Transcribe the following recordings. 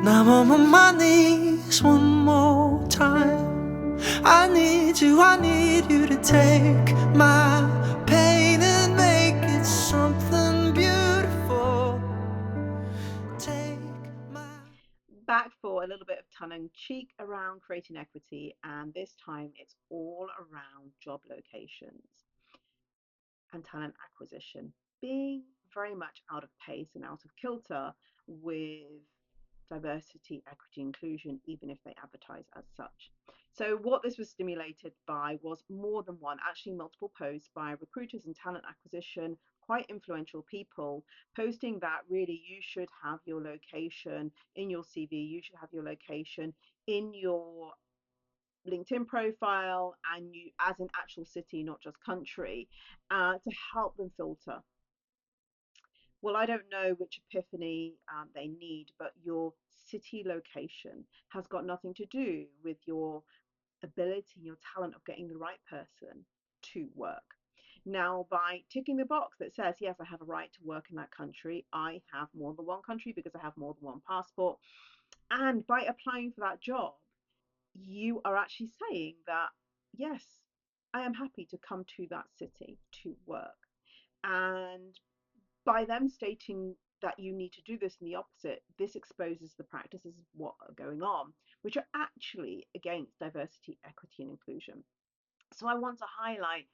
I'm on my knees one more time. I need you to take my pain and make it something beautiful. Take my... Back for a little bit of tongue in cheek around creating equity, and this time it's all around job locations and talent acquisition, being very much out of pace and out of kilter with diversity, equity, inclusion, even if they advertise as such. So, what this was stimulated by was more than one, actually, multiple posts by recruiters and talent acquisition, quite influential people, posting that really you should have your location in your CV, you should have your location in your LinkedIn profile, and you as an actual city, not just country, to help them filter. Well, I don't know which epiphany they need, but your city location has got nothing to do with your ability, your talent of getting the right person to work. Now, by ticking the box that says, yes, I have a right to work in that country, I have more than one country because I have more than one passport, and by applying for that job, you are actually saying that, yes, I am happy to come to that city to work. And by them stating that you need to do this and the opposite, this exposes the practices of what are going on, which are actually against diversity, equity, and inclusion. So I want to highlight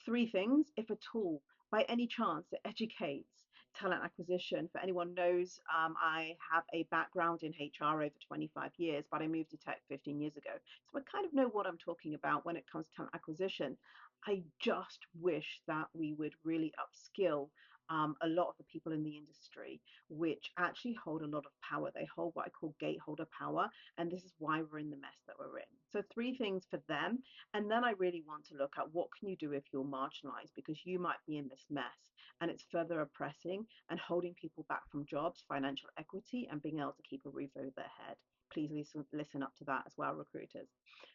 three things, if at all, by any chance, that educates talent acquisition. For anyone knows, I have a background in HR over 25 years, but I moved to tech 15 years ago. So I kind of know what I'm talking about when it comes to talent acquisition. I just wish that we would really upskill a lot of the people in the industry, which actually hold a lot of power. They hold what I call gateholder power, and this is why we're in the mess that we're in. So three things for them, and then I really want to look at what can you do if you're marginalized, because you might be in this mess and it's further oppressing and holding people back from jobs, financial equity, and being able to keep a roof over their head. Please listen up to that as well, recruiters.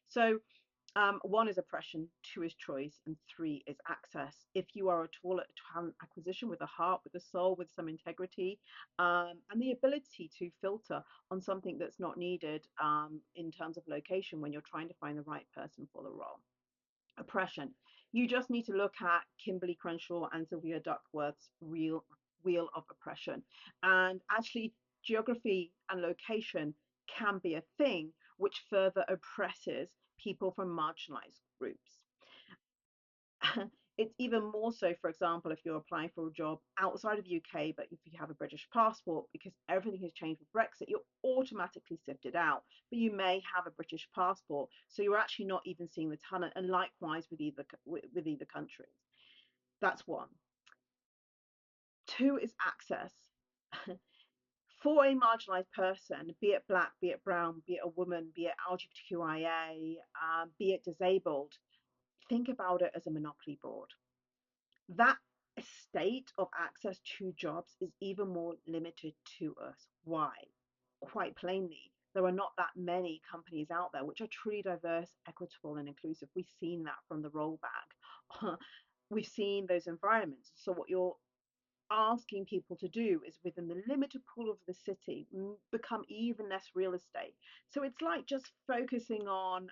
So one is oppression, two is choice, and three is access. If you are at all at talent acquisition with a heart, with a soul, with some integrity, and the ability to filter on something that's not needed in terms of location when you're trying to find the right person for the role. Oppression. You just need to look at Kimberly Crenshaw and Sylvia Duckworth's real wheel of oppression. And actually, geography and location can be a thing which further oppresses people from marginalized groups. It's even more so, for example, if you're applying for a job outside of the UK, but if you have a British passport, because everything has changed with Brexit, you're automatically sifted out. But you may have a British passport, so you're actually not even seeing the talent. And likewise with either countries. That's one. Two is access. For a marginalized person, be it black, be it brown, be it a woman, be it LGBTQIA, be it disabled, think about it as a monopoly board. That state of access to jobs is even more limited to us. Why? Quite plainly, there are not that many companies out there which are truly diverse, equitable, and inclusive. We've seen that from the rollback. We've seen those environments. So, what you're asking people to do is within the limited pool of the city become even less real estate. So it's like just focusing on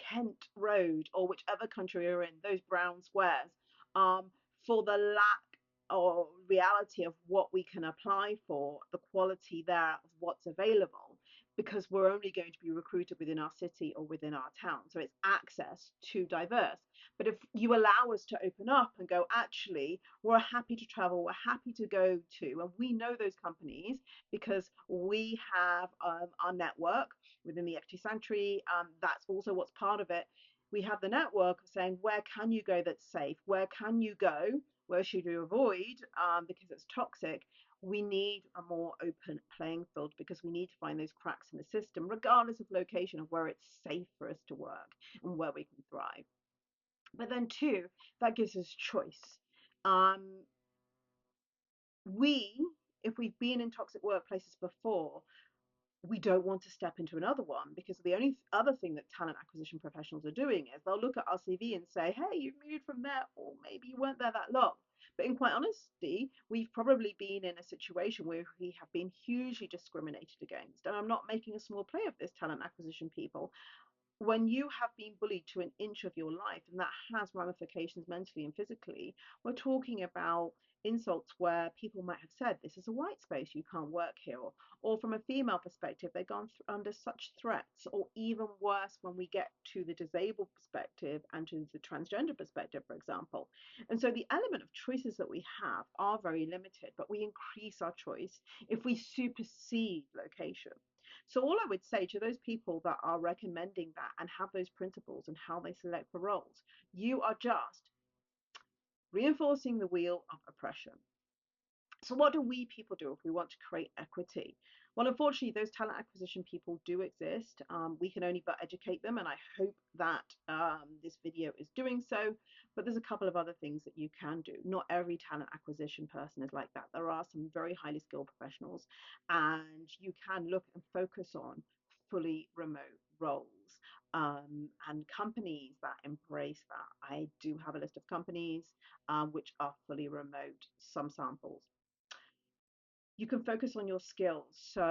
Kent Road or whichever country you're in, those brown squares, um, for the lack or reality of what we can apply for, the quality there of what's available, because we're only going to be recruited within our city or within our town. So it's access to diverse. But if you allow us to open up and go, actually, we're happy to travel, we're happy to go to, and we know those companies because we have our network within the equity sanctuary. That's also what's part of it. We have the network of saying, where can you go that's safe? Where can you go? Where should you avoid because it's toxic? We need a more open playing field because we need to find those cracks in the system, regardless of location, of where it's safe for us to work and where we can thrive. But then, two, that gives us choice. Um, we, if we've been in toxic workplaces before, we don't want to step into another one, because the only other thing that talent acquisition professionals are doing is they'll look at our CV and say, hey, you've moved from there, or maybe you weren't there that long. But in quite honesty, we've probably been in a situation where we have been hugely discriminated against. And I'm not making a small play of this, talent acquisition people. When you have been bullied to an inch of your life, and that has ramifications mentally and physically, we're talking about insults where people might have said, "This is a white space, you can't work here," or from a female perspective, they've gone under such threats, or even worse, when we get to the disabled perspective and to the transgender perspective, for example. And so the element of choices that we have are very limited, but we increase our choice if we supersede location. So all I would say to those people that are recommending that and have those principles and how they select for roles, you are just reinforcing the wheel of oppression. So what do we people do if we want to create equity? Well, unfortunately, those talent acquisition people do exist. We can only but educate them, and I hope that this video is doing so. But there's a couple of other things that you can do. Not every talent acquisition person is like that. There are some very highly skilled professionals, and you can look and focus on fully remote roles. And companies that embrace that. I do have a list of companies which are fully remote, some samples. You can focus on your skills. So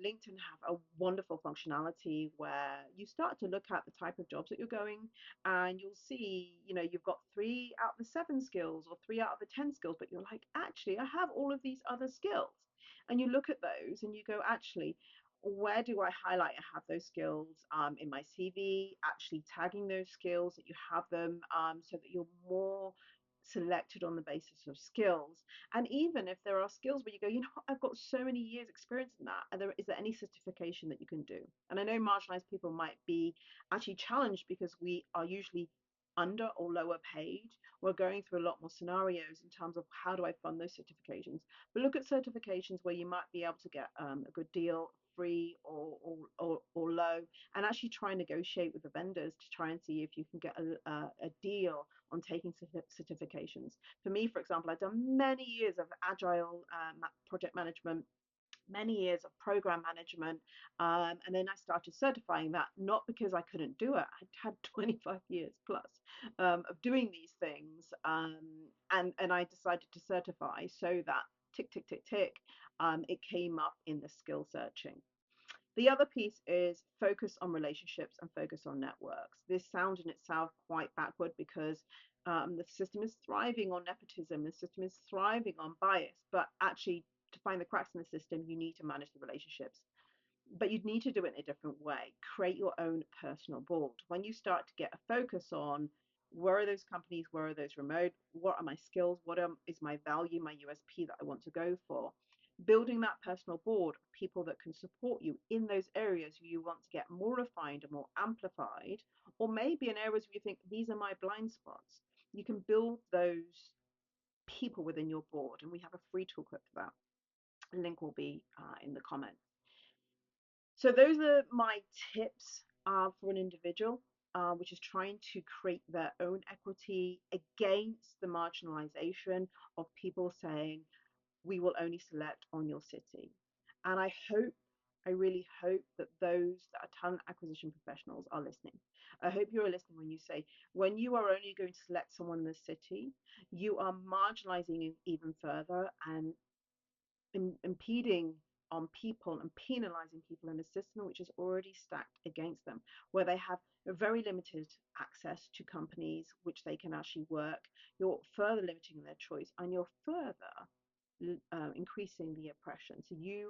LinkedIn have a wonderful functionality where you start to look at the type of jobs that you're going, and you'll see, you've got 3 out of the 7 skills or 3 out of the 10 skills, but you're like, actually, I have all of these other skills. And you look at those and you go, actually, where do I highlight I have those skills in my CV, actually tagging those skills that you have them, so that you're more selected on the basis of skills. And even if there are skills where you go, I've got so many years experience in that, and is there any certification that you can do? And I know marginalized people might be actually challenged because we are usually under or lower paid. We're going through a lot more scenarios in terms of how do I fund those certifications. But look at certifications where you might be able to get a good deal, free or low, and actually try and negotiate with the vendors to try and see if you can get a deal on taking certifications. For me, for example, I've done many years of agile project management, many years of program management, and then I started certifying that, not because I couldn't do it. I'd had 25 years plus of doing these things, and I decided to certify so that tick, tick, tick, tick, it came up in the skill searching. The other piece is focus on relationships and focus on networks. This sounds in itself quite backward because the system is thriving on nepotism, the system is thriving on bias, but actually, to find the cracks in the system, you need to manage the relationships. But you'd need to do it in a different way. Create your own personal board. When you start to get a focus on where are those companies, where are those remote, what are my skills, is my value, my USP that I want to go for, building that personal board of people that can support you in those areas you want to get more refined and more amplified, or maybe in areas where you think these are my blind spots. You can build those people within your board, and we have a free toolkit for that. A link will be in the comments. So those are my tips for an individual, which is trying to create their own equity against the marginalization of people saying, we will only select on your city. And I really hope that those that are talent acquisition professionals are listening. I hope you are listening when you say, when you are only going to select someone in the city, you are marginalizing even further and impeding on people and penalizing people in a system which is already stacked against them, where they have a very limited access to companies which they can actually work. You're further limiting their choice, and you're further increasing the oppression. So you